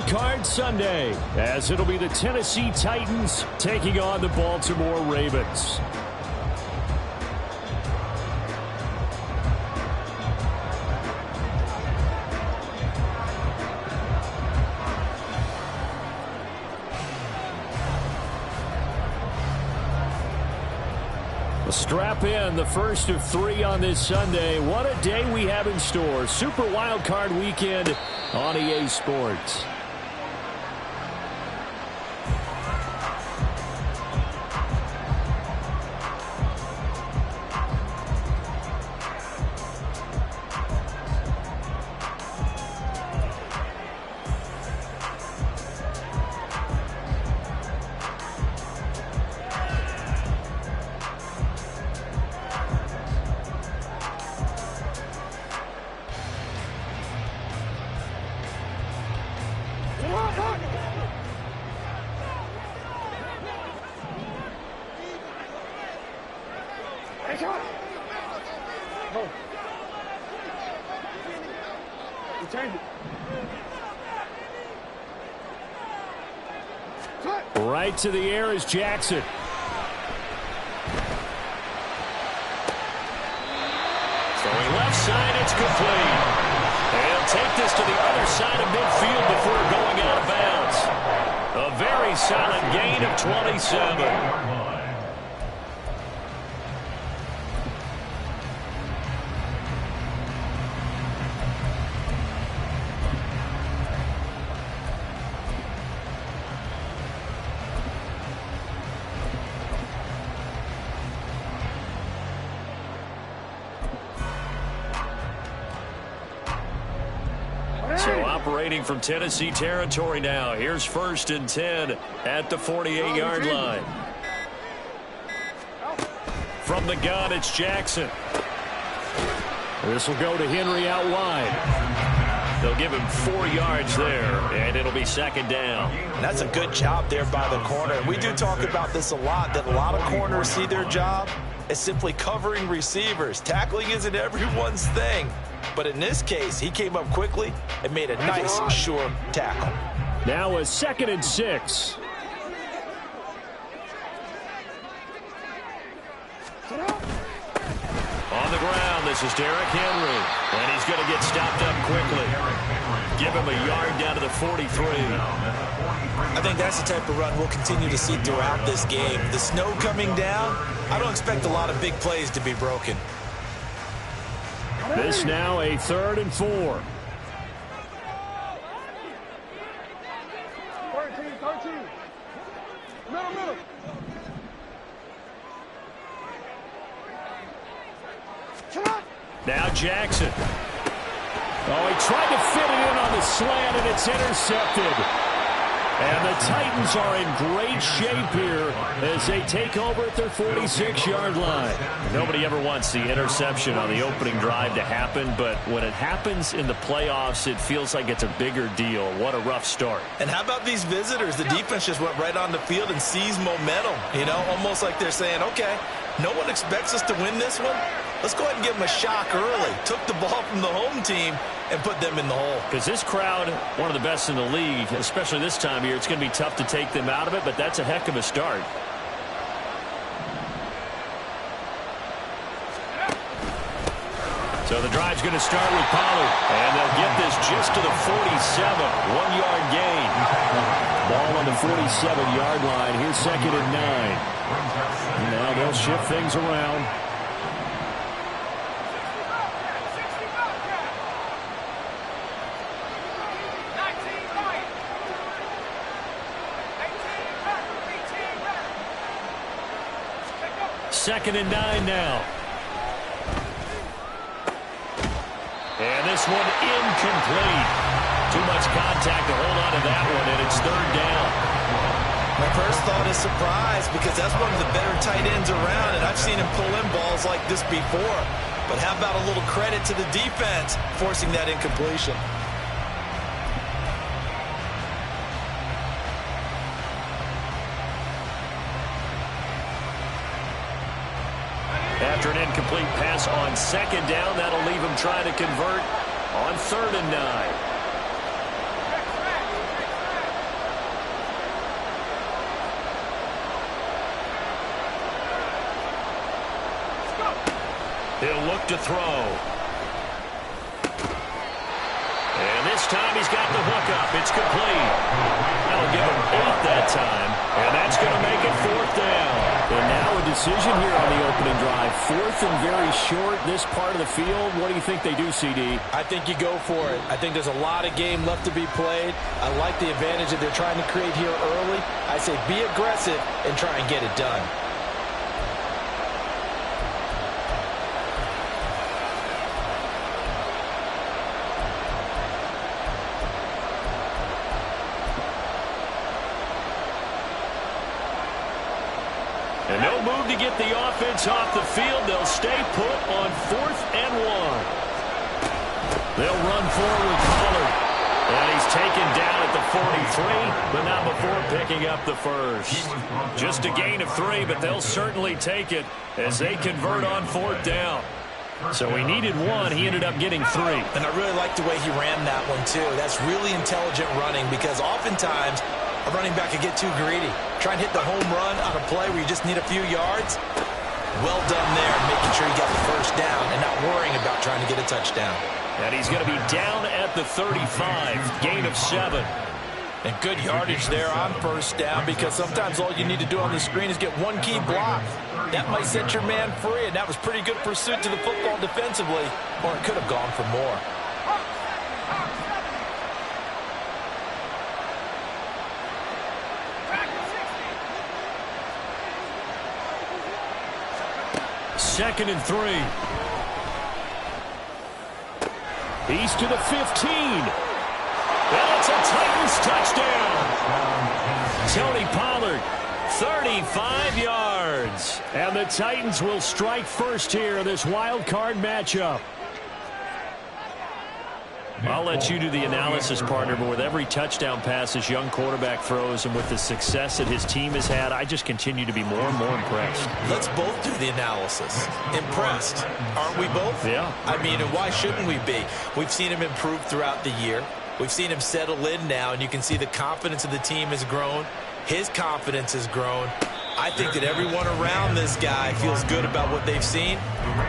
Card Sunday, as it'll be the Tennessee Titans taking on the Baltimore Ravens. Strap in, the first of 3 on this Sunday. What a day we have in store. Super Wild Card Weekend on EA Sports. Right to the air is Jackson. Throwing left side, it's complete. They'll take this to the other side of midfield before going out of bounds. A very solid gain of 27. Operating from Tennessee territory now. Here's 1st and 10 at the 48-yard line. From the gun, it's Jackson. This will go to Henry out wide. They'll give him 4 yards there, and it'll be 2nd down. And that's a good job there by the corner. And we do talk about this a lot, that a lot of corners see their job as simply covering receivers. Tackling isn't everyone's thing. But in this case, he came up quickly and made a nice, sure tackle. Now a 2nd and 6. On the ground, this is Derrick Henry. And he's going to get stopped up quickly. Give him a yard down to the 43. I think that's the type of run we'll continue to see throughout this game. The snow coming down, I don't expect a lot of big plays to be broken. This now a 3rd and 4. 13. Middle. Now Jackson. Oh, he tried to fit it in on the slant, and it's intercepted. And the Titans are in great shape here as they take over at their 46-yard line. Nobody ever wants the interception on the opening drive to happen, but when it happens in the playoffs, it feels like it's a bigger deal. What a rough start. And how about these visitors? The defense just went right on the field and seized momentum. You know, almost like they're saying, okay, no one expects us to win this one. Let's go ahead and give them a shock early. Took the ball from the home team and put them in the hole. Because this crowd, one of the best in the league, especially this time of year, it's going to be tough to take them out of it, but that's a heck of a start. So the drive's going to start with Pollard. And they'll get this just to the 47. 1-yard gain. Ball on the 47-yard line. Here's 2nd and 9. Now they'll shift things around. Second and 9 now. And this one incomplete. Too much contact to hold on to that one, and it's 3rd down. My first thought is surprise, because that's one of the better tight ends around, and I've seen him pull in balls like this before. But how about a little credit to the defense forcing that incompletion? After an incomplete pass on 2nd down, that'll leave him trying to convert on 3rd and 9. He'll look to throw. And this time he's got the hook up. It's complete. That'll give him 8 that time. And that's going to make it 4th down. And now a decision here on the opening drive. 4th and very short, this part of the field. What do you think they do, CD? I think you go for it. I think there's a lot of game left to be played. I like the advantage that they're trying to create here early. I say be aggressive and try and get it done. And no move to get the offense off the field. They'll stay put on 4th and 1. They'll run forward with Pollard. And he's taken down at the 43, but not before picking up the first. Just a gain of 3, but they'll certainly take it as they convert on 4th down. So he needed 1. He ended up getting 3. And I really like the way he ran that one, too. That's really intelligent running because oftentimes a running back could get too greedy. Try and hit the home run on a play where you just need a few yards. Well done there, making sure he got the first down and not worrying about trying to get a touchdown. And he's going to be down at the 35, gain of 7. And good yardage there on first down because sometimes all you need to do on the screen is get one key block. That might set your man free, and that was pretty good pursuit to the football defensively, or it could have gone for more. Second and 3. He's to the 15. Well, it's a Titans touchdown. Tony Pollard, 35 yards. And the Titans will strike first here in this wild card matchup. I'll let you do the analysis, partner, but with every touchdown pass this young quarterback throws and with the success that his team has had, I just continue to be more and more impressed. Let's both do the analysis. Impressed, aren't we both? Yeah. I mean, and why shouldn't we be? We've seen him improve throughout the year. We've seen him settle in now, and you can see the confidence of the team has grown. His confidence has grown. I think that everyone around this guy feels good about what they've seen,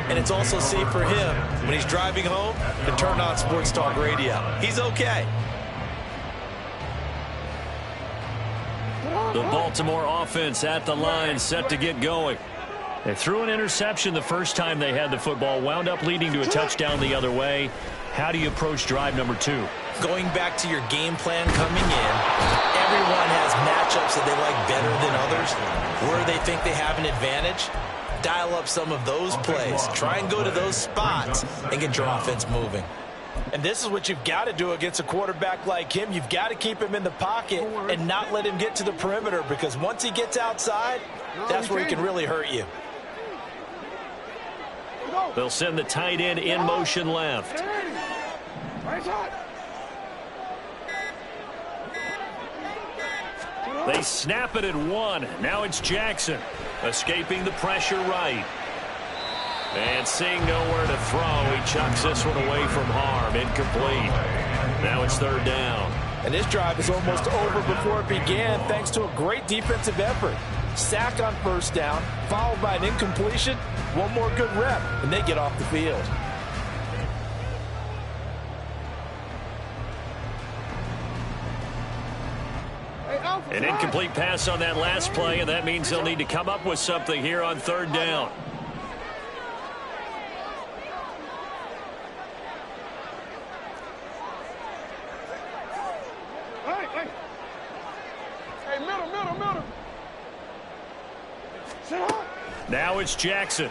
and it's also safe for him when he's driving home to turn on Sports Talk Radio. He's okay. The Baltimore offense at the line, set to get going. They threw an interception the first time they had the football, wound up leading to a touchdown the other way. How do you approach drive number 2? Going back to your game plan coming in, everyone has matchups that they like better than others, where they think they have an advantage. Dial up some of those plays. Try and go to those spots and get your offense moving. And this is what you've got to do against a quarterback like him. You've got to keep him in the pocket and not let him get to the perimeter, because once he gets outside, that's where he can really hurt you. They'll send the tight end in motion left. They snap it at 1. Now it's Jackson. Escaping the pressure right. And seeing nowhere to throw, he chucks this one away from harm. Incomplete. Now it's 3rd down. And this drive is almost over before it began thanks to a great defensive effort. Sack on first down, followed by an incompletion. One more good rep, and they get off the field. An incomplete pass on that last play, and that means they'll need to come up with something here on 3rd down. Hey, middle. Now it's Jackson.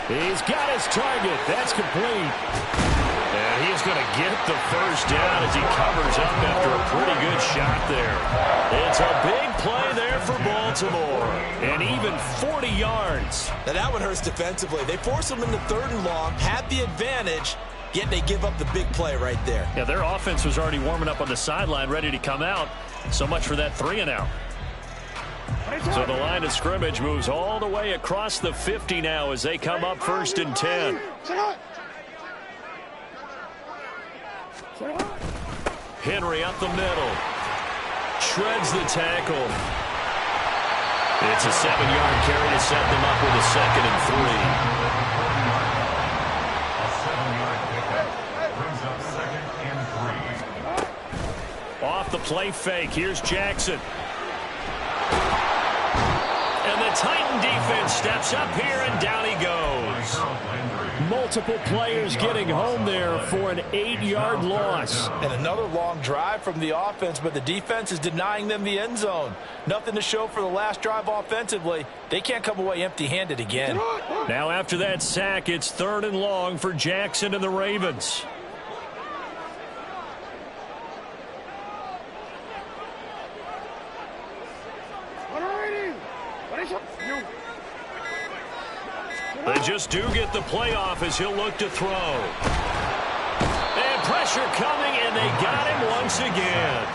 He's got his target. That's complete. And he's going to get the first down as he covers up after a pretty good shot there. It's a big play there for Baltimore. And even 40 yards. Now that one hurts defensively. They force him into 3rd and long, had the advantage, yet they give up the big play right there. Yeah, their offense was already warming up on the sideline, ready to come out. So much for that 3-and-out. So the line of scrimmage moves all the way across the 50 now as they come up 1st and 10. Henry up the middle. Shreds the tackle. It's a 7-yard carry to set them up with a 2nd and 3. Off the play fake, here's Jackson. And the Titan defense steps up here, and down he goes. Multiple players getting home there for an 8-yard loss. And another long drive from the offense, but the defense is denying them the end zone. Nothing to show for the last drive offensively. They can't come away empty-handed again. Now after that sack, it's 3rd and long for Jackson and the Ravens. They just do get the playoff as he'll look to throw. And pressure coming, and they got him once again.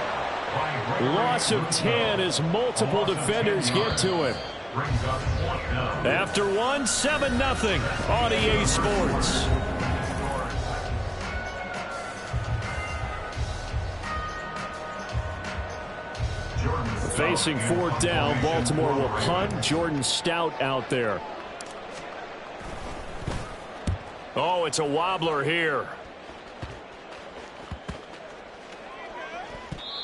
Loss of 10 as multiple defenders get to him. After one, 7-0 on EA Sports. Facing 4th down, Baltimore will punt. Jordan Stout out there. Oh, it's a wobbler here.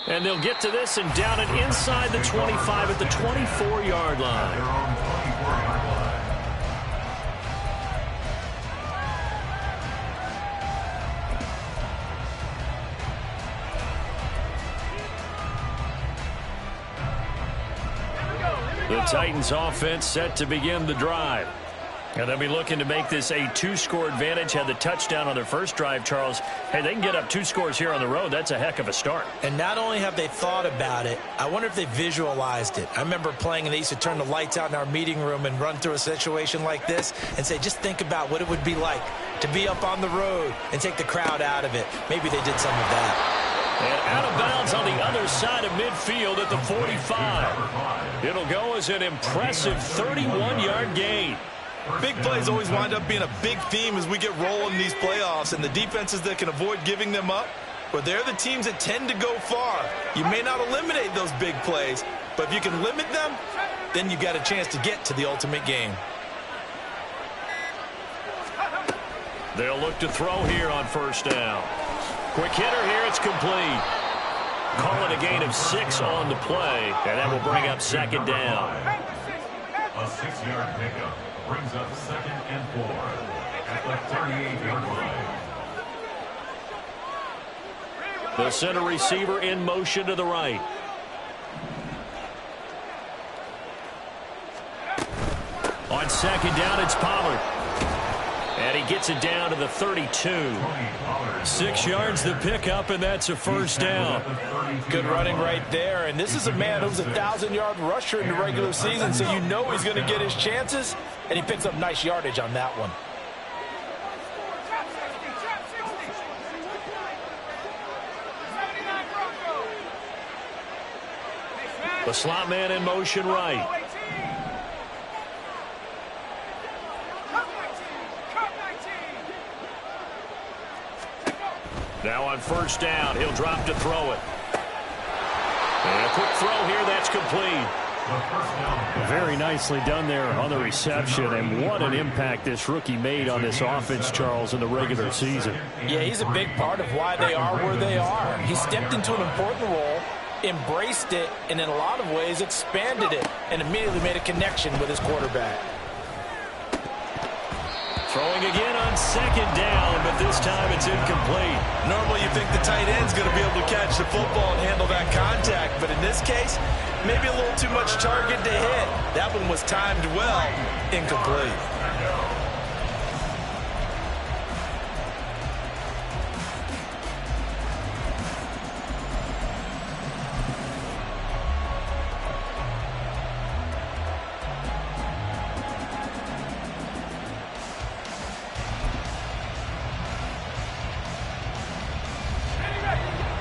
And they'll get to this and down it inside the 25 at the 24-yard line. The Titans offense set to begin the drive. And they'll be looking to make this a 2-score advantage. Had the touchdown on their first drive, Charles. Hey, they can get up 2 scores here on the road. That's a heck of a start. And not only have they thought about it, I wonder if they visualized it. I remember playing, and they used to turn the lights out in our meeting room and run through a situation like this and say, just think about what it would be like to be up on the road and take the crowd out of it. Maybe they did some of that. And out of bounds on the other side of midfield at the 45. It'll go as an impressive 31-yard gain. Big plays always wind up being a big theme as we get rolling in these playoffs, and the defenses that can avoid giving them up, but they're the teams that tend to go far. You may not eliminate those big plays, but if you can limit them, then you've got a chance to get to the ultimate game. They'll look to throw here on 1st down. Quick hitter here, it's complete. Call it a gain of 6 on the play, and that will bring up 2nd down. A 6-yard pickup brings up 2nd and 4 at the 38-yard line. The center receiver in motion to the right. On 2nd down, it's Pollard. And he gets it down to the 32. 6 yards the pickup, and that's a 1st down. Good running right there. And this is a man who's a 1,000-yard rusher in the regular season, so you know he's going to get his chances, and he picks up nice yardage on that one. The slot man in motion right. Now on 1st down, he'll drop to throw it. And a quick throw here, that's complete. Very nicely done there on the reception, and what an impact this rookie made on this offense, Charles, in the regular season. Yeah, he's a big part of why they are where they are. He stepped into an important role, embraced it, and in a lot of ways expanded it, and immediately made a connection with his quarterback. Throwing again on 2nd down, but this time it's incomplete. Normally you think the tight end's going to be able to catch the football and handle that contact, but in this case, maybe a little too much target to hit. That one was timed well, incomplete.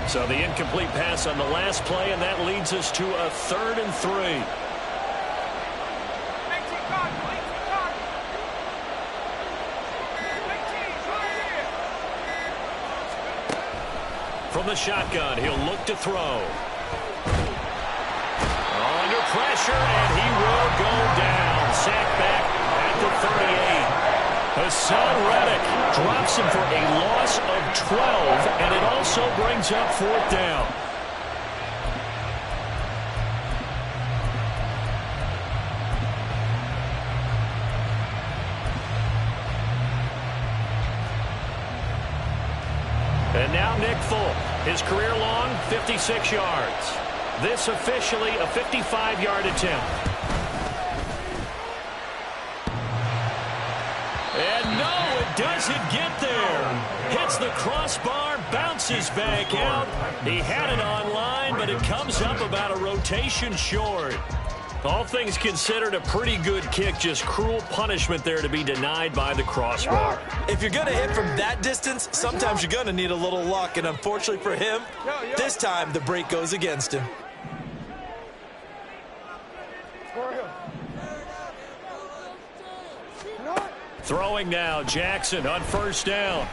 So the incomplete pass on the last play, and that leads us to a 3rd and 3. From the shotgun, he'll look to throw. Under pressure, and he will go down. Sacked back at the 38. Hassan Reddick drops him for a loss of 12, and it also brings up 4th down. And now Nick Folk, his career-long 56 yards. This officially a 55-yard attempt. And no, it doesn't get there. Hits the crossbar, bounces back out. He had it on line, but it comes up about a rotation short. All things considered, a pretty good kick. Just cruel punishment there to be denied by the crossbar. If you're going to hit from that distance, sometimes you're going to need a little luck. And unfortunately for him, this time the break goes against him. Throwing now, Jackson on 1st down.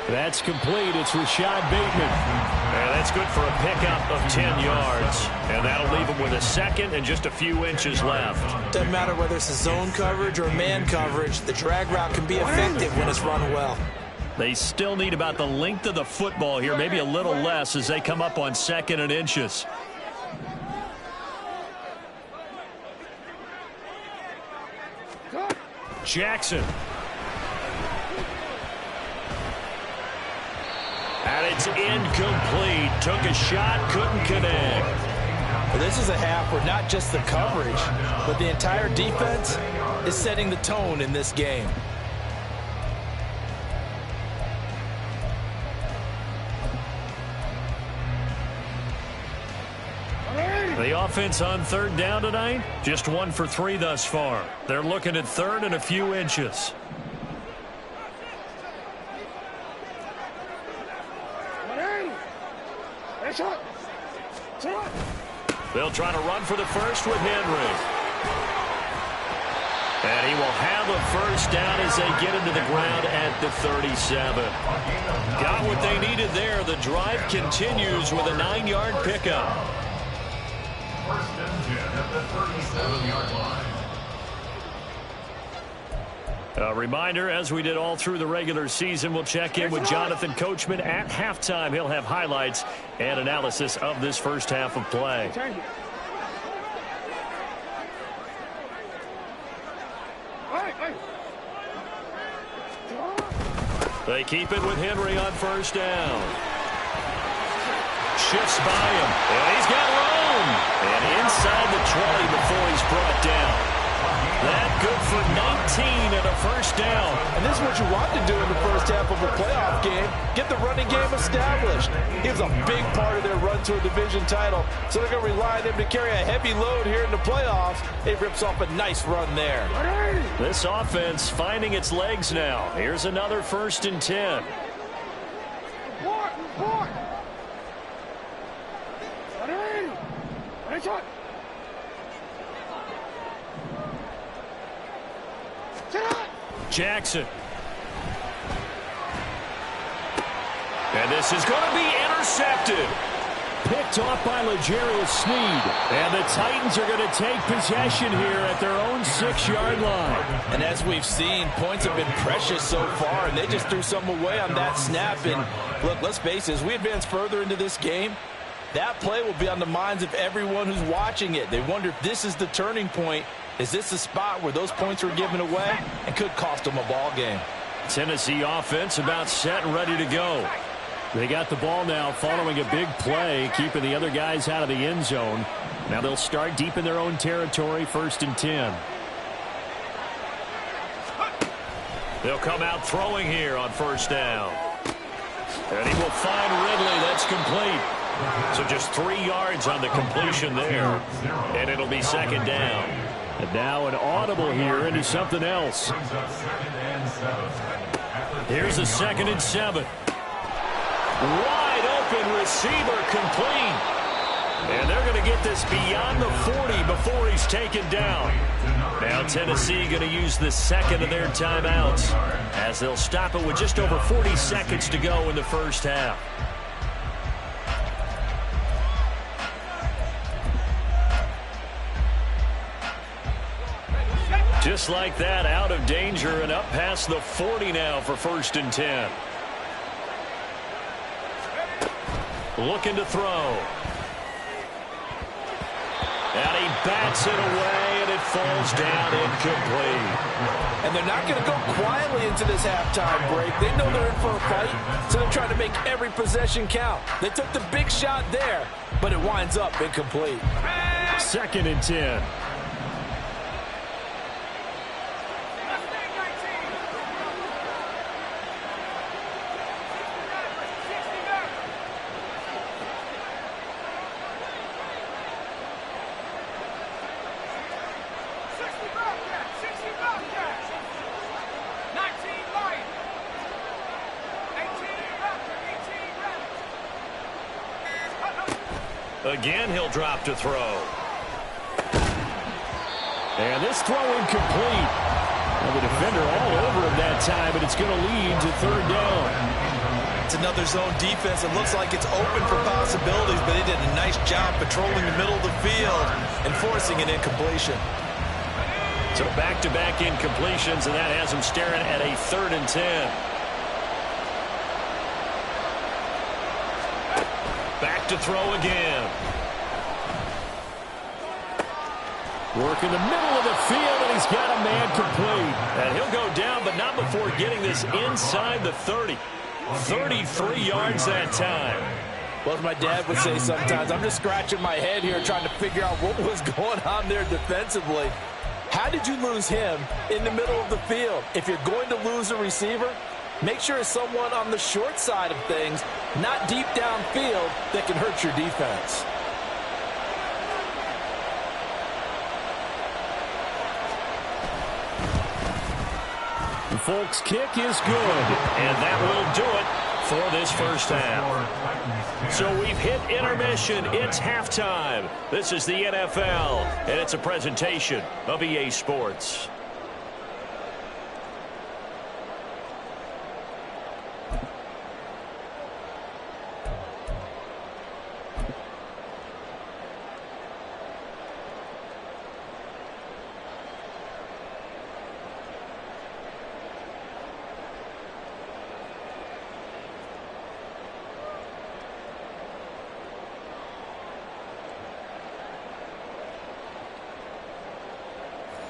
That's complete. It's Rashad Bateman. And that's good for a pickup of 10 yards. And that'll leave him with a 2nd and just a few inches left. Doesn't matter whether it's a zone coverage or man coverage. The drag route can be effective when it's run well. They still need about the length of the football here, maybe a little less as they come up on 2nd and inches. Jackson. And it's incomplete. Took a shot, couldn't connect. Well, this is a half where not just the coverage, but the entire defense is setting the tone in this game. The offense on 3rd down tonight, just 1 for 3 thus far. They're looking at 3rd and a few inches. They'll try to run for the first with Henry. And he will have a 1st down as they get into the ground at the 37. Got what they needed there. The drive continues with a 9-yard pickup. 1st and 10 at the 37-yard line. A reminder, as we did all through the regular season, we'll check in with Jonathan Coachman at halftime. He'll have highlights and analysis of this first half of play. They keep it with Henry on 1st down. Shifts by him, and he's got room. And inside the 20 before he's brought down. That good for 19 and a 1st down. And this is what you want to do in the first half of a playoff game. Get the running game established. He was a big part of their run to a division title. So they're going to rely on him to carry a heavy load here in the playoffs. He rips off a nice run there. This offense finding its legs now. Here's another 1st and 10. Jackson. And this is going to be intercepted. Picked off by L'Jarius Sneed. And the Titans are going to take possession here at their own 6-yard line. And as we've seen, points have been precious so far, and they just threw some away on that snap. And look, let's face it, as we advance further into this game, that play will be on the minds of everyone who's watching it. They wonder if this is the turning point. Is this the spot where those points were given away and could cost them a ball game? Tennessee offense about set and ready to go. They got the ball now following a big play, keeping the other guys out of the end zone. Now they'll start deep in their own territory, 1st and 10. They'll come out throwing here on 1st down. And he will find Ridley. That's complete. So just 3 yards on the completion there. And it'll be 2nd down. And now an audible here into something else. Here's a 2nd and 7. Wide open receiver complete. And they're going to get this beyond the 40 before he's taken down. Now Tennessee going to use the 2nd of their timeouts as they'll stop it with just over 40 seconds to go in the first half. Just like that, out of danger and up past the 40 now for 1st and 10. Looking to throw. And he bats it away, and it falls down incomplete. And they're not going to go quietly into this halftime break. They know they're in for a fight, so they're trying to make every possession count. They took the big shot there, but it winds up incomplete. 2nd and 10. Again, he'll drop to throw. And this throw incomplete. Well, the defender all over him that time, but it's going to lead to 3rd down. It's another zone defense. It looks like it's open for possibilities, but they did a nice job patrolling the middle of the field and forcing an incompletion. So back-to-back incompletions, and that has him staring at a 3rd and 10. Back to throw again. Work in the middle of the field, and he's got a man complete. And he'll go down, but not before getting this inside the 30. 33 yards that time. Well, as my dad would say sometimes, I'm just scratching my head here trying to figure out what was going on there defensively. How did you lose him in the middle of the field? If you're going to lose a receiver, make sure it's someone on the short side of things, not deep downfield, that can hurt your defense. The Folks kick is good, and that will do it for this first half. So we've hit intermission. It's halftime. This is the NFL, and it's a presentation of EA Sports.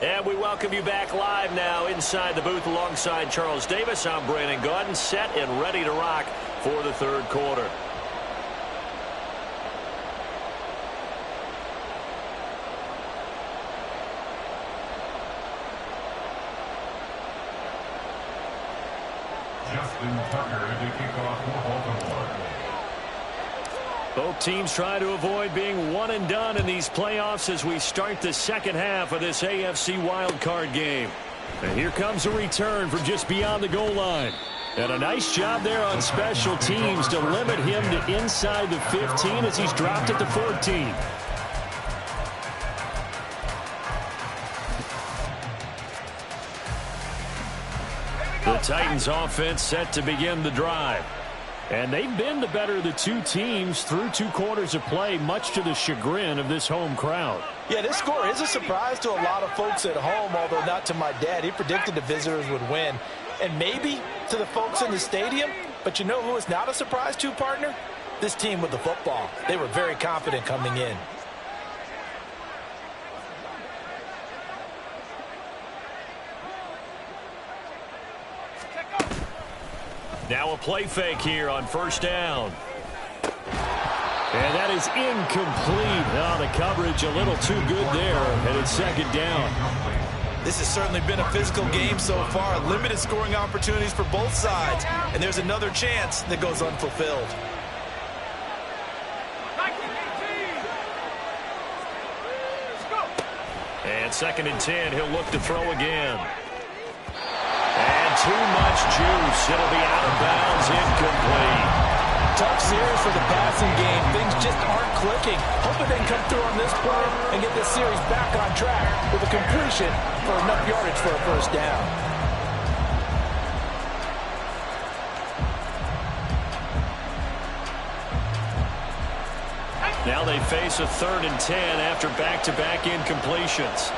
And we welcome you back live now inside the booth alongside Charles Davis. I'm Brandon Gaudin, set and ready to rock for the 3rd quarter. Justin Tucker to kick off for Baltimore. Both teams try to avoid being one and done in these playoffs as we start the second half of this AFC wildcard game. And here comes a return from just beyond the goal line. And a nice job there on special teams to limit him to inside the 15 as he's dropped at the 14. The Titans offense set to begin the drive. And they've been the better of the two teams through 2 quarters of play, much to the chagrin of this home crowd. Yeah, this score is a surprise to a lot of folks at home, although not to my dad. He predicted the visitors would win. And maybe to the folks in the stadium, but you know who is not a surprise to, partner? This team with the football. They were very confident coming in. Now a play fake here on 1st down. And that is incomplete. Oh, the coverage a little too good there, and it's 2nd down. This has certainly been a physical game so far. Limited scoring opportunities for both sides. And there's another chance that goes unfulfilled. And 2nd and 10, he'll look to throw again. And too much juice. It'll be out of bounds, incomplete. Tough series for the passing game. Things just aren't clicking. Hoping they can come through on this play and get this series back on track with a completion for enough yardage for a 1st down. Now they face a 3rd and 10 after back-to-back incompletions.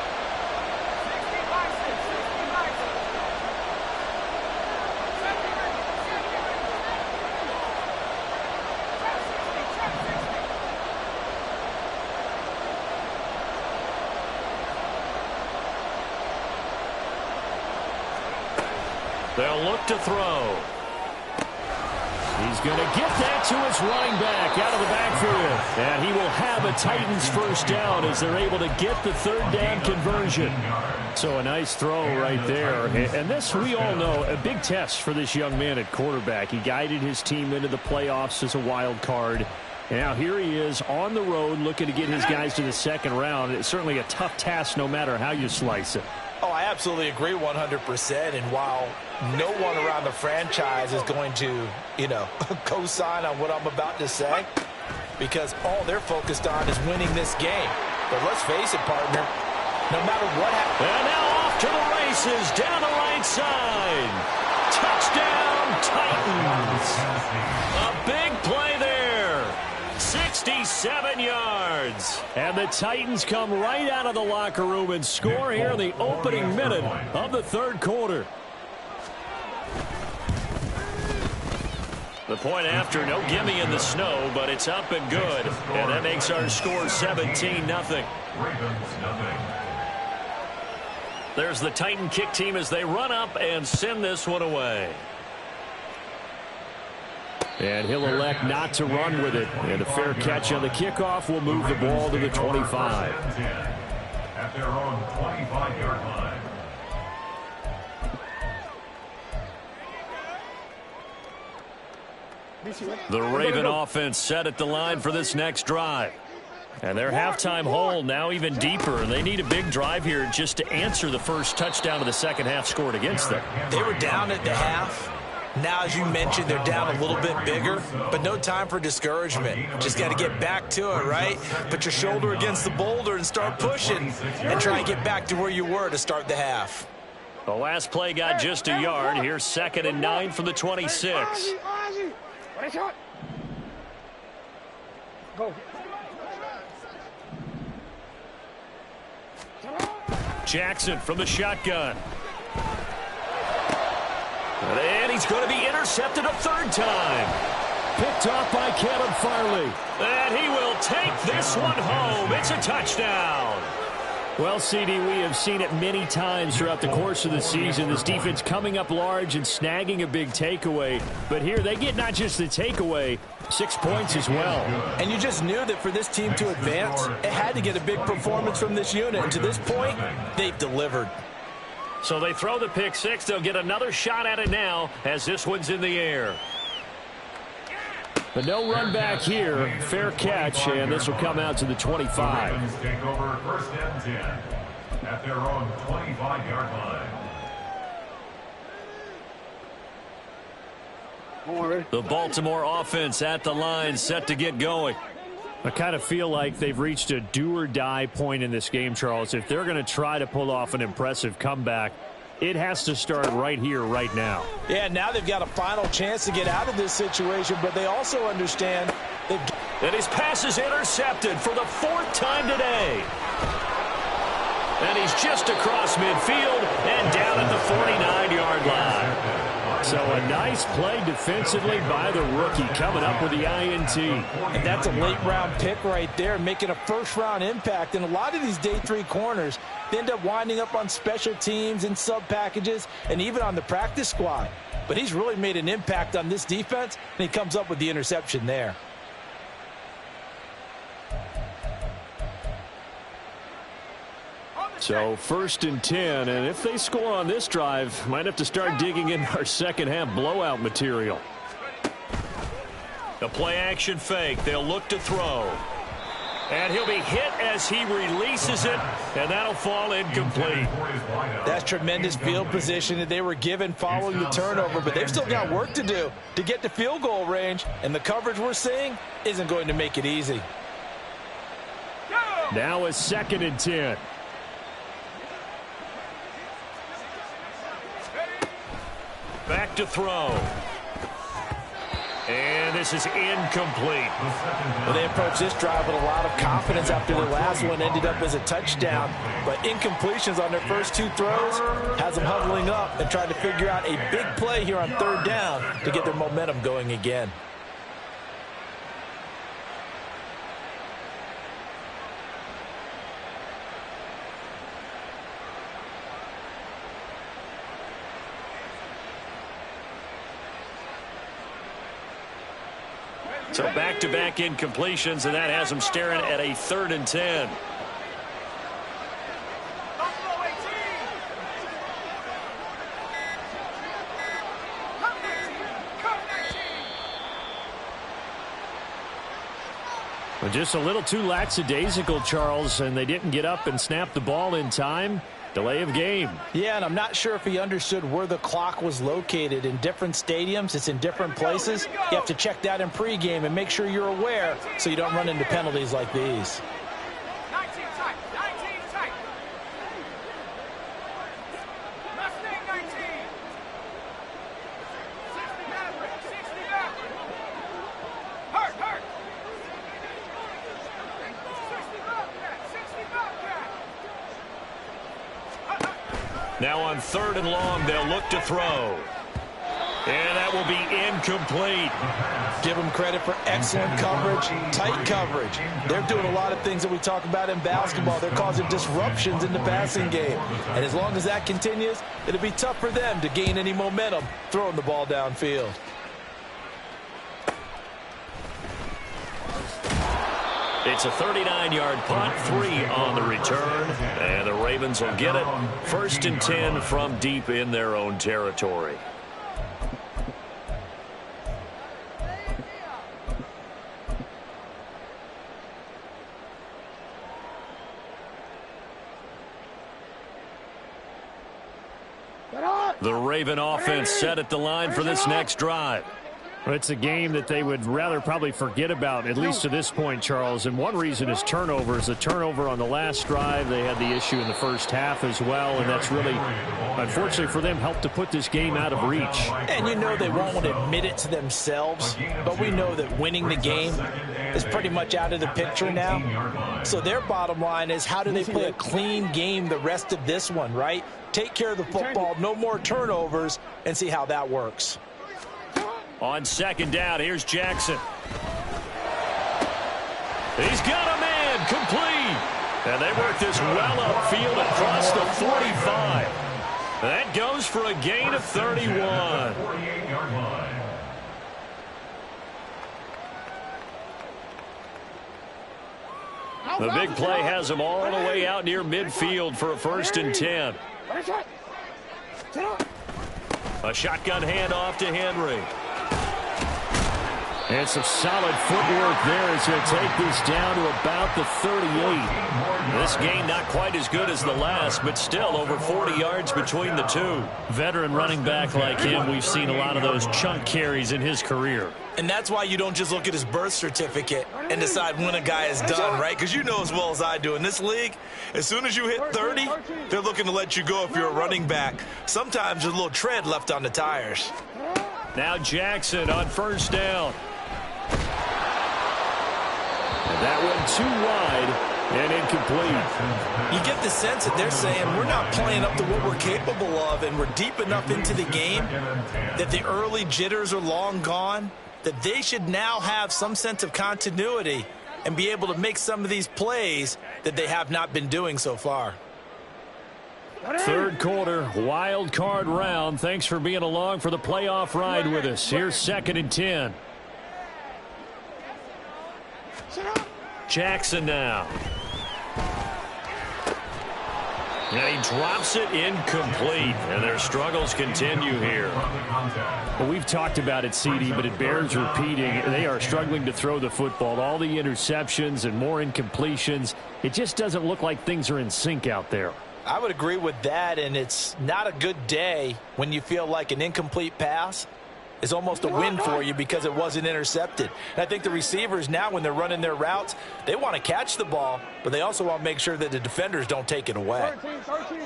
They'll look to throw. He's going to get that to his running back out of the backfield. And he will have a Titans first down as they're able to get the third down conversion. So a nice throw right there. And this, we all know, a big test for this young man at quarterback. He guided his team into the playoffs as a wild card. And now here he is on the road looking to get his guys to the second round. It's certainly a tough task no matter how you slice it. Oh, I absolutely agree 100%. And while no one around the franchise is going to, co-sign on what I'm about to say, because all they're focused on is winning this game. But let's face it, partner, no matter what happens. And now off to the races down the right side. Touchdown, Titans. A big play there. 67 yards. And the Titans come right out of the locker room and score here in the opening minute of the third quarter. The point after, no gimme in the snow, but it's up and good. And that makes our score 17-0. There's the Titan kick team as they run up and send this one away. And he'll elect not to run with it. And a fair catch on the kickoff will move the ball to the 25. At their own 25-yard line. The Raven offense set at the line for this next drive. And their halftime hole now even deeper. They need a big drive here just to answer the first touchdown of the second half scored against them. They were down at the half. Now, as you mentioned, they're down a little bit bigger, but no time for discouragement. Just got to get back to it, right? Put your shoulder against the boulder and start pushing and try and get back to where you were to start the half. The last play got just a yard. Here's 2nd and 9 from the 26. Go. Jackson from the shotgun. And he's going to be intercepted a third time. Picked off by Caleb Farley. And he will take this one home. It's a touchdown. Well, CD, we have seen it many times throughout the course of the season. This defense coming up large and snagging a big takeaway. But here they get not just the takeaway, 6 points as well. And you just knew that for this team to advance, it had to get a big performance from this unit. And to this point, they've delivered. So they throw the pick six. They'll get another shot at it now as this one's in the air. But no run back here. Fair catch, and this will come out to the 25. The Ravens take over 1st and 10 at their own 25-yard line. The Baltimore offense at the line, set to get going. I kind of feel like they've reached a do-or-die point in this game, Charles. If they're going to try to pull off an impressive comeback, it has to start right here, right now. Yeah, now they've got a final chance to get out of this situation, but they also understand that. And his pass is intercepted for the 4th time today. And he's just across midfield and down at the 49-yard line. So a nice play defensively by the rookie coming up with the INT. And that's a late-round pick right there, making a first-round impact. And a lot of these day 3 corners, they end up winding up on special teams and sub-packages and even on the practice squad. But he's really made an impact on this defense, and he comes up with the interception there. So 1st and 10, and if they score on this drive, might have to start digging in our second half blowout material. The play action fake. They'll look to throw. And he'll be hit as he releases it, and that'll fall incomplete. That's tremendous field position that they were given following the turnover, but they've still got work to do to get to field goal range, and the coverage we're seeing isn't going to make it easy. Now is 2nd and 10. Back to throw. And this is incomplete. Well, they approached this drive with a lot of confidence after the last one ended up as a touchdown. But incompletions on their first 2 throws has them huddling up and trying to figure out a big play here on 3rd down to get their momentum going again. So back-to-back incompletions, and that has them staring at a 3rd and 10. Well, just a little too lackadaisical, Charles, and they didn't get up and snap the ball in time. Delay of game. Yeah, and I'm not sure if he understood where the clock was located. In different stadiums, it's in different places. You have to check that in pregame and make sure you're aware so you don't run into penalties like these. 19 tight. 19 tight. Mustang 19. 60 Maverick. 60 Maverick. Hurt. 60 Bobcat. 60 Bobcat. Now on 3rd and long, they'll look to throw. And that will be incomplete. Give them credit for excellent coverage, tight coverage. They're doing a lot of things that we talk about in basketball. They're causing disruptions in the passing game. And as long as that continues, it'll be tough for them to gain any momentum throwing the ball downfield. It's a 39-yard punt, 3 on the return, and the Ravens will get it. 1st and 10 from deep in their own territory. The Raven offense set at the line for this next drive. Well, it's a game that they would rather probably forget about, at least to this point, Charles. And one reason is turnovers. The turnover on the last drive, they had the issue in the first half as well. And that's really, unfortunately for them, helped to put this game out of reach. And you know they won't want to admit it to themselves, but we know that winning the game is pretty much out of the picture now. So their bottom line is, how do they play a clean game the rest of this one, right? Take care of the football, no more turnovers, and see how that works. On 2nd down, here's Jackson. He's got a man, complete. And they work this well upfield across the 45. That goes for a gain of 31. The big play has him all the way out near midfield for a 1st and 10. A shotgun handoff to Henry. And some solid footwork there as he'll take this down to about the 38. This gain not quite as good as the last, but still over 40 yards between the two. Veteran running back like him, we've seen a lot of those chunk carries in his career. And that's why you don't just look at his birth certificate and decide when a guy is done, right? Because you know as well as I do, in this league, as soon as you hit 30, they're looking to let you go if you're a running back. Sometimes there's a little tread left on the tires. Now Jackson on 1st down. And that one too wide and incomplete. You get the sense that they're saying we're not playing up to what we're capable of, and we're deep enough into the game that the early jitters are long gone, that they should now have some sense of continuity and be able to make some of these plays that they have not been doing so far. 3rd quarter, wild card round. Thanks for being along for the playoff ride with us. Here's 2nd and 10. Jackson now. And he drops it incomplete. And their struggles continue here. Well, we've talked about it, CD, but it bears repeating. They are struggling to throw the football. All the interceptions and more incompletions. It just doesn't look like things are in sync out there. I would agree with that, and it's not a good day when you feel like an incomplete pass is almost a win for you because it wasn't intercepted. And I think the receivers now, when they're running their routes, they want to catch the ball, but they also want to make sure that the defenders don't take it away. 13.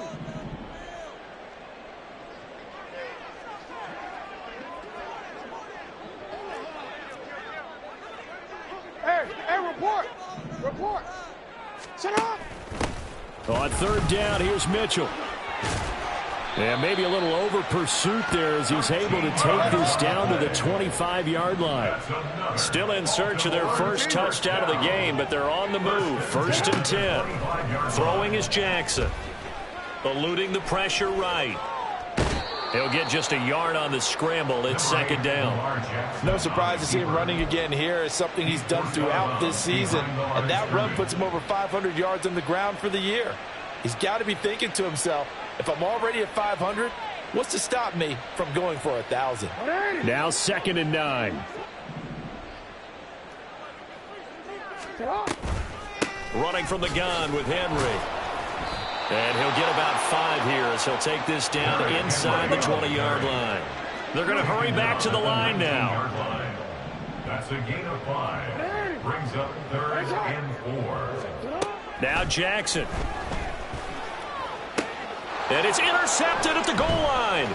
Hey, report. Sit up. On 3rd down, here's Mitchell. And maybe a little over pursuit there as he's able to take this down to the 25-yard line. Still in search of their first touchdown of the game, but they're on the move. 1st and 10. Throwing is Jackson. Eluding the pressure right. He'll get just a yard on the scramble. It's second down. No surprise to see him running again here. It's something he's done throughout this season. And that run puts him over 500 yards on the ground for the year. He's got to be thinking to himself, if I'm already at 500, what's to stop me from going for 1,000? Now 2nd and 9. Running from the gun with Henry. And he'll get about 5 here as he'll take this down inside the 20-yard line. They're going to hurry back to the line now. That's a gain of 5. Brings up 3rd and 4. Now Jackson. And it's intercepted at the goal line.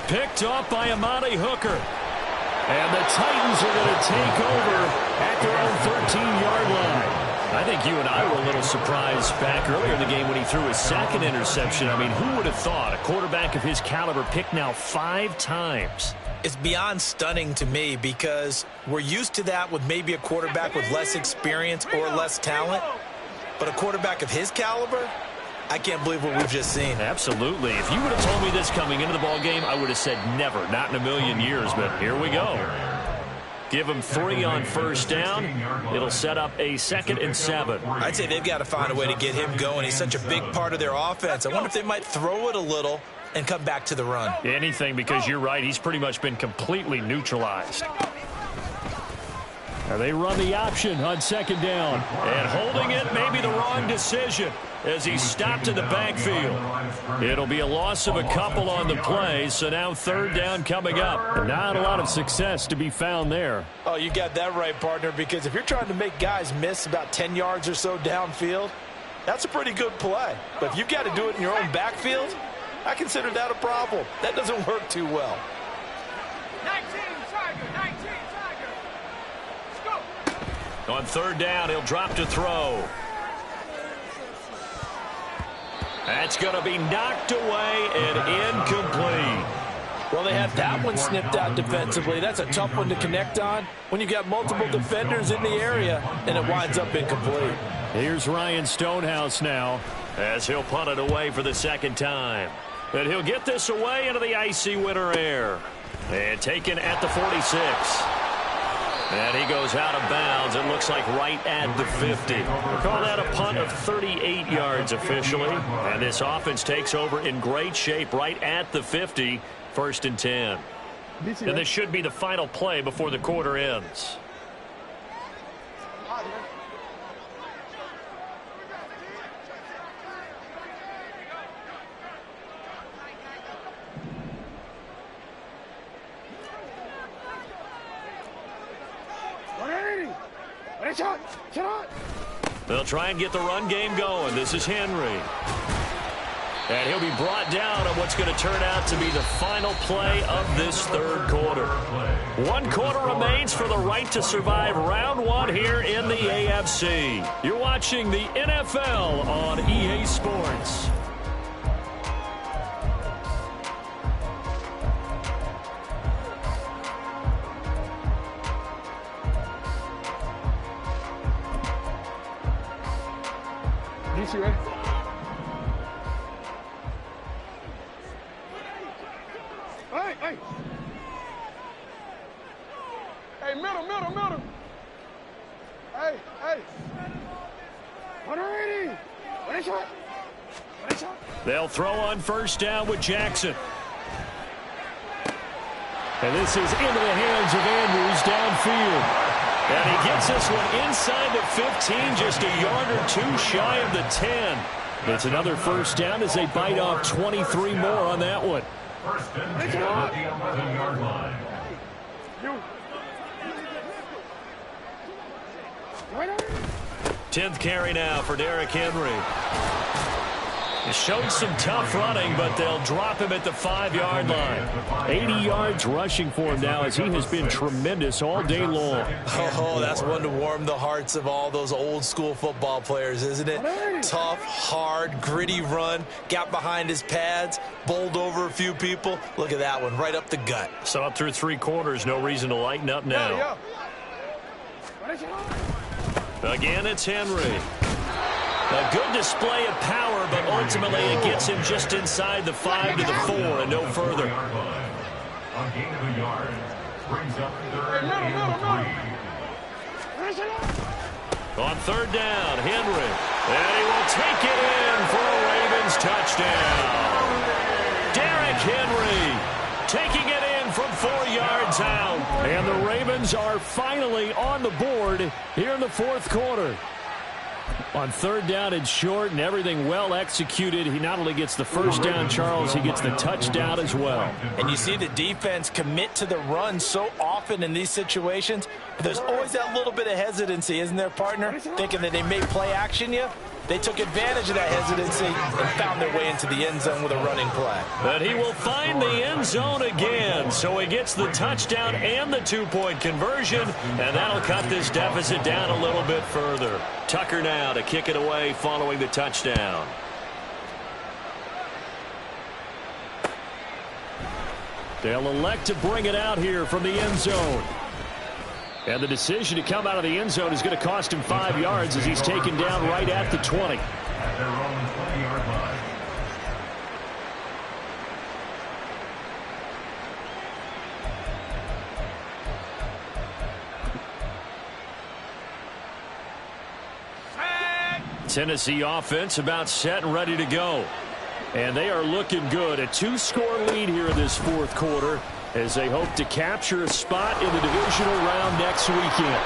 Picked off by Amani Hooker. And the Titans are going to take over at their own 13-yard line. I think you and I were a little surprised back earlier in the game when he threw his 2nd interception. I mean, who would have thought a quarterback of his caliber picked now 5 times? It's beyond stunning to me because we're used to that with maybe a quarterback with less experience or less talent. But a quarterback of his caliber, I can't believe what we've just seen. Absolutely. If you would have told me this coming into the ball game, I would have said never, not in a million years. But here we go. Give him 3 on first down. It'll set up a 2nd and 7. I'd say they've got to find a way to get him going. He's such a big part of their offense. I wonder if they might throw it a little and come back to the run. Anything, because you're right. He's pretty much been completely neutralized. Now they run the option on 2nd down. And holding it may be the wrong decision as he stopped in the backfield. It'll be a loss of a couple on the play, so now 3rd down coming up. Not a lot of success to be found there. Oh, you got that right, partner, because if you're trying to make guys miss about 10 yards or so downfield, that's a pretty good play. But if you've got to do it in your own backfield, I consider that a problem. That doesn't work too well. 19, Tiger, 19, Tiger. Let's go. On 3rd down, he'll drop to throw. That's going to be knocked away and incomplete. Well, they have that one snipped out defensively. That's a tough one to connect on when you've got multiple defenders in the area, and it winds up incomplete. Here's Ryan Stonehouse now as he'll punt it away for the 2nd time. And he'll get this away into the icy winter air. And taken at the 46. And he goes out of bounds. It looks like right at the 50. We'll call that a punt of 38 yards officially. And this offense takes over in great shape right at the 50. 1st and 10. And this should be the final play before the quarter ends. They'll try and get the run game going. This is Henry. And he'll be brought down on what's going to turn out to be the final play of this 3rd quarter. 1 quarter remains for the right to survive round 1 here in the AFC. You're watching the NFL on EA Sports. DC, ready? Hey! Hey, middle! Hey! 180! What shot? They'll throw on 1st down with Jackson. And this is into the hands of Andrews downfield. And he gets this one inside the 15, just a yard or 2 shy of the 10. It's another 1st down as they bite off 23 more on that one. 1st and 10 at the 11-yard line. 10th carry now for Derrick Henry. He showed some tough running, but they'll drop him at the 5-yard line. 80 yards rushing for him now as he has been tremendous all day long. Oh, that's one to warm the hearts of all those old-school football players, isn't it? Tough, hard, gritty run, got behind his pads, bowled over a few people. Look at that one, right up the gut. So up through 3 quarters, no reason to lighten up now. Again, it's Henry. A good display of power, but ultimately it gets him just inside the 5 to the 4 and no further. A gain of a yard. Brings up third and 3. On third down, Henry. And he will take it in for a Ravens touchdown. Derrick Henry taking it in from 4 yards out. And the Ravens are finally on the board here in the fourth quarter. On third down and short and everything well executed, he not only gets the first down, Charles, he gets the touchdown as well. And you see the defense commit to the run so often in these situations. But there's always that little bit of hesitancy, isn't there, partner? Thinking that they may play action you. They took advantage of that hesitancy and found their way into the end zone with a running play. But he will find the end zone again. So he gets the touchdown and the two-point conversion, and that'll cut this deficit down a little bit further. Tucker now to kick it away following the touchdown. They'll elect to bring it out here from the end zone. And the decision to come out of the end zone is going to cost him 5 yards as he's taken down right at the 20. At their own 20-yard line. Tennessee offense about set and ready to go. And they are looking good. A 2-score lead here in this fourth quarter as they hope to capture a spot in the divisional round next weekend.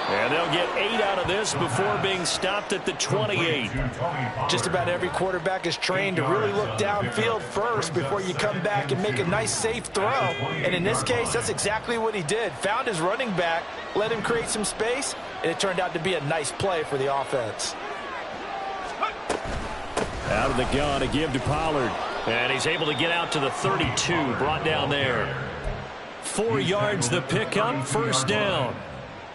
And they'll get 8 out of this before being stopped at the 28. Just about every quarterback is trained to really look downfield first before you come back and make a nice, safe throw. And in this case, that's exactly what he did. Found his running back, let him create some space, and it turned out to be a nice play for the offense. Out of the gun to give to Pollard. And he's able to get out to the 32, brought down there. 4 yards the pickup, first down.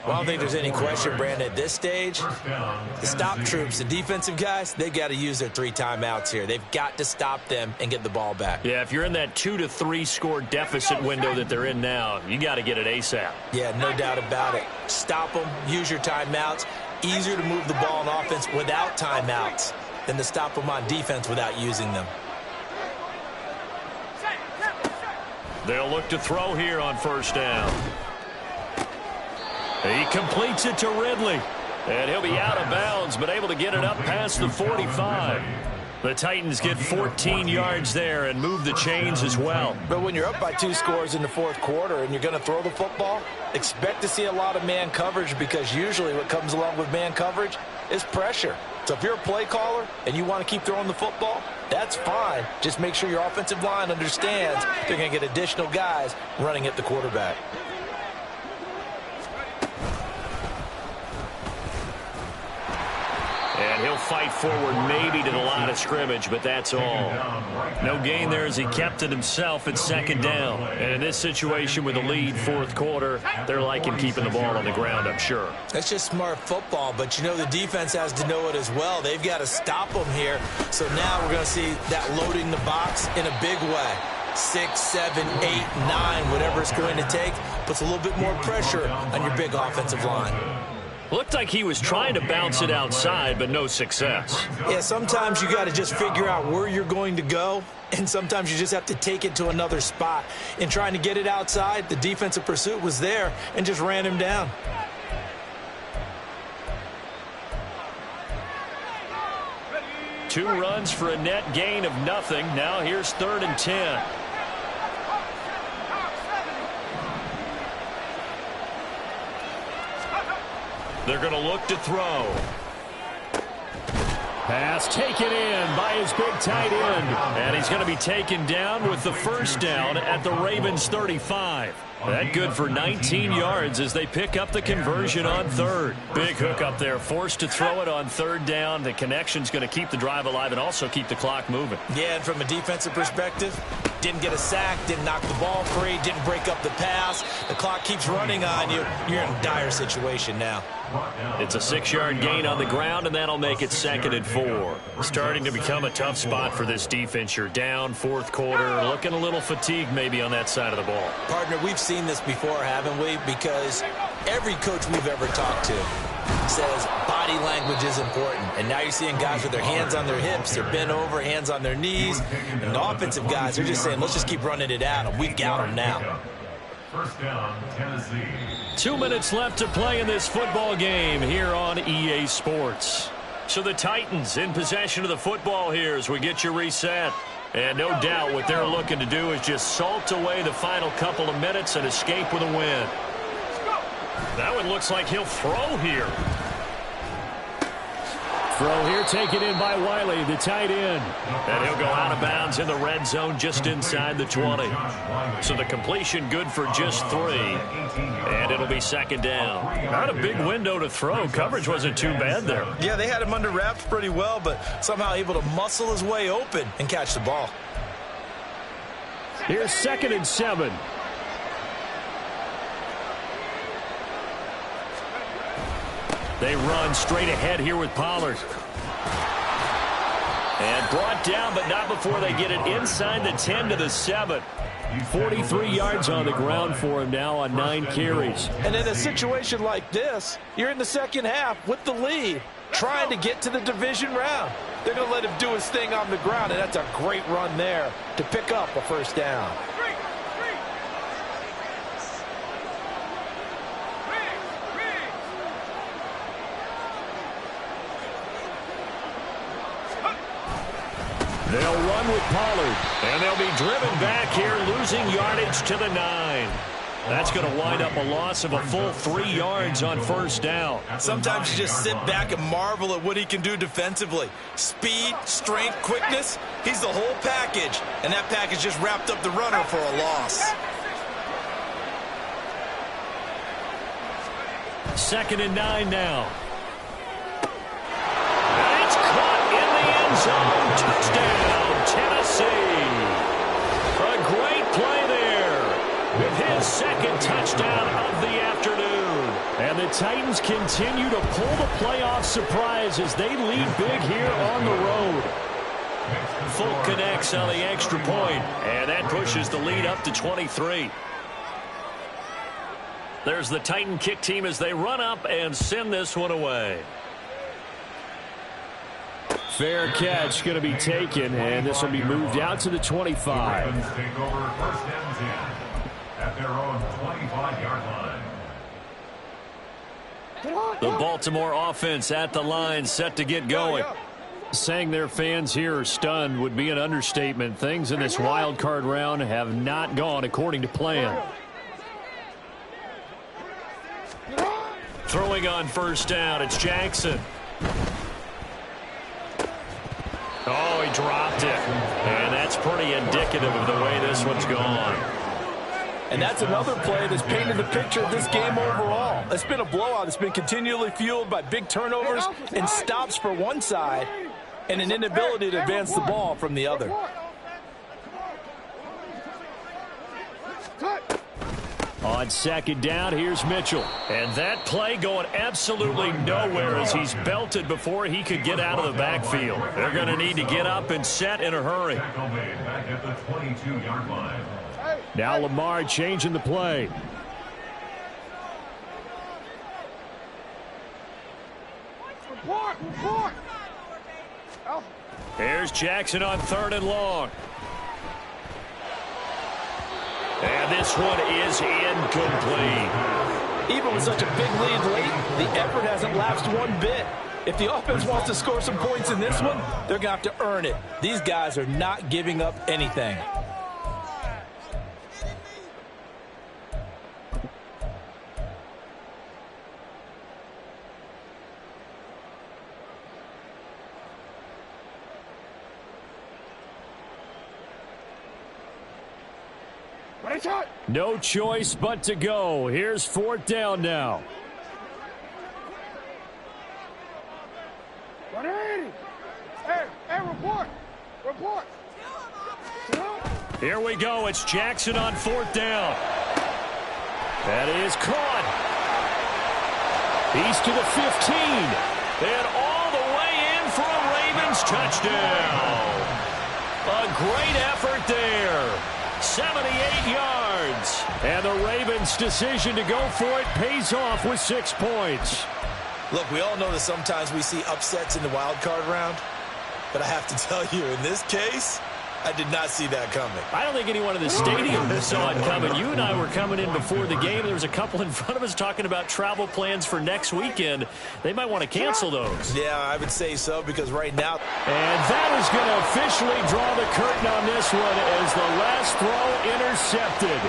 Well, I don't think there's any question, Brandon, at this stage, the stop troops, the defensive guys, they've got to use their 3 timeouts here. They've got to stop them and get the ball back. Yeah, if you're in that 2 to 3 score deficit window that they're in now, you got to get it ASAP. Yeah, no doubt about it. Stop them, use your timeouts. Easier to move the ball on offense without timeouts than to stop them on defense without using them. They'll look to throw here on first down. He completes it to Ridley. And he'll be out of bounds, but able to get it up past the 45. The Titans get 14 yards there and move the chains as well. But when you're up by 2 scores in the fourth quarter and you're going to throw the football, expect to see a lot of man coverage, because usually what comes along with man coverage is pressure. So if you're a play caller and you want to keep throwing the football, that's fine. Just make sure your offensive line understands they're going to get additional guys running at the quarterback. And he'll fight forward maybe to the line of scrimmage, but that's all. No gain there as he kept it himself at second down. And in this situation with a lead fourth quarter, they're liking keeping the ball on the ground, I'm sure. That's just smart football, but you know the defense has to know it as well. They've got to stop them here. So now we're going to see that loading the box in a big way. 6, 7, 8, 9, whatever it's going to take, puts a little bit more pressure on your big offensive line. Looked like he was trying to bounce it outside, but no success. Yeah, sometimes you got to just figure out where you're going to go, and sometimes you just have to take it to another spot. In trying to get it outside, the defensive pursuit was there and just ran him down. Two runs for a net gain of nothing. Now here's 3rd and 10. They're going to look to throw. Pass taken in by his big tight end. And he's going to be taken down with the first down at the Ravens 35. That good for 19 yards as they pick up the conversion on 3rd. Big hook up there, forced to throw it on 3rd down. The connection's going to keep the drive alive and also keep the clock moving. Yeah, and from a defensive perspective, didn't get a sack, didn't knock the ball free, didn't break up the pass. The clock keeps running on you. You're in a dire situation now. It's a 6-yard gain on the ground, and that'll make it 2nd and 4. Starting to become a tough spot for this defense. You're down, fourth quarter, looking a little fatigued maybe on that side of the ball. Partner, we've seen this before, haven't we? Because every coach we've ever talked to, says body language is important. And now you're seeing guys with their hands on their hips, they're bent over, hands on their knees. And the offensive guys, they're just saying, let's just keep running it at them. We've got them now. First down, Tennessee. 2 minutes left to play in this football game here on EA Sports. So the Titans in possession of the football here as we get you reset. And no doubt what they're looking to do is just salt away the final couple of minutes and escape with a win. That one looks like he'll throw here. Throw here taken in by Wiley, the tight end. And he'll go out of bounds in the red zone just inside the 20. So the completion good for just 3. And it'll be second down. Not a big window to throw. Coverage wasn't too bad there. Yeah, they had him under wraps pretty well, but somehow able to muscle his way open and catch the ball. Here's 2nd and 7. They run straight ahead here with Pollard. And brought down, but not before they get it inside the 10 to the 7. 43 yards on the ground for him now on 9 carries. And in a situation like this, you're in the second half with the lead, trying to get to the division round. They're going to let him do his thing on the ground, and that's a great run there to pick up a first down. They'll run with Pollard, and they'll be driven back here, losing yardage to the 9. That's going to wind up a loss of a full 3 yards on first down. Sometimes you just sit back and marvel at what he can do defensively. Speed, strength, quickness, he's the whole package. And that package just wrapped up the runner for a loss. 2nd and 9 now. And it's caught in the end zone. Touchdown, Tennessee. A great play there with his 2nd touchdown of the afternoon. And the Titans continue to pull the playoff surprise as they lead big here on the road. Folk connects on the extra point, and that pushes the lead up to 23. There's the Titan kick team as they run up and send this one away. Fair catch going to be taken, and this will be moved out to the 25. The Ravens take over first and 10 at their own 25-yard line. The Baltimore offense at the line, set to get going. Saying their fans here are stunned would be an understatement. Things in this wild card round have not gone according to plan. Throwing on first down, it's Jackson. Oh, he dropped it. And that's pretty indicative of the way this one's gone. And that's another play that's painted the picture of this game overall. It's been a blowout. It's been continually fueled by big turnovers and stops for one side and an inability to advance the ball from the other. On 2nd down, here's Mitchell. And that play going absolutely nowhere as he's belted before he could get out of the backfield. They're going to need to get up and set in a hurry. Tackle made back at the 22-yard line. Now Lamar changing the play. Report. Here's Jackson on 3rd and long. And this one is incomplete. Even with such a big lead late, the effort hasn't lapsed one bit. If the offense wants to score some points in this one, they're going to have to earn it. These guys are not giving up anything. No choice but to go. Here's 4th down now. Hey, report. Here we go. It's Jackson on 4th down. That is caught. He's to the 15. And all the way in for a Ravens touchdown. A great effort there. 78 yards. And the Ravens' decision to go for it pays off with 6 points. Look, we all know that sometimes we see upsets in the wild card round, but I have to tell you, in this case, I did not see that coming. I don't think anyone in the stadium saw it coming. You and I were coming in before the game. There was a couple in front of us talking about travel plans for next weekend. They might want to cancel those. Yeah, I would say so, because right now... And that is going to officially draw the curtain on this one as the last throw intercepted.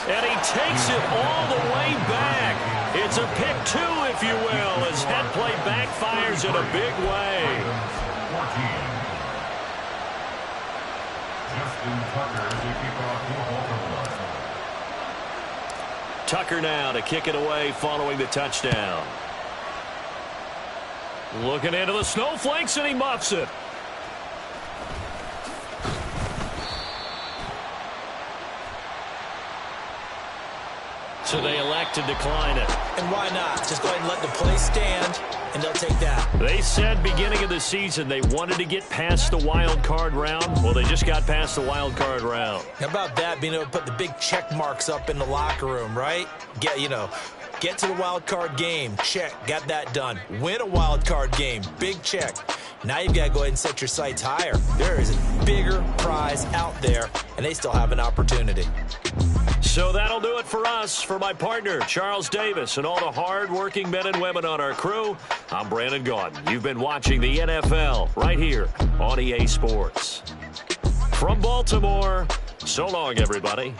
And he takes it all the way back. It's a pick two, if you will, as head play backfires in a big way. 14. Justin Tucker to kick off for Baltimore. Tucker now to kick it away following the touchdown. Looking into the snowflakes, and he muffs it. So they elect to decline it. And why not? Just go ahead and let the play stand, and they'll take that. They said beginning of the season they wanted to get past the wild card round. Well, they just got past the wild card round. How about that, being able to put the big check marks up in the locker room, right? Get to the wild card game. Check. Got that done. Win a wild card game. Big check. Now you've got to go ahead and set your sights higher. There is a bigger prize out there, and they still have an opportunity. So that'll do it for us. For my partner, Charles Davis, and all the hard-working men and women on our crew, I'm Brandon Gaudin. You've been watching the NFL right here on EA Sports. From Baltimore, so long, everybody.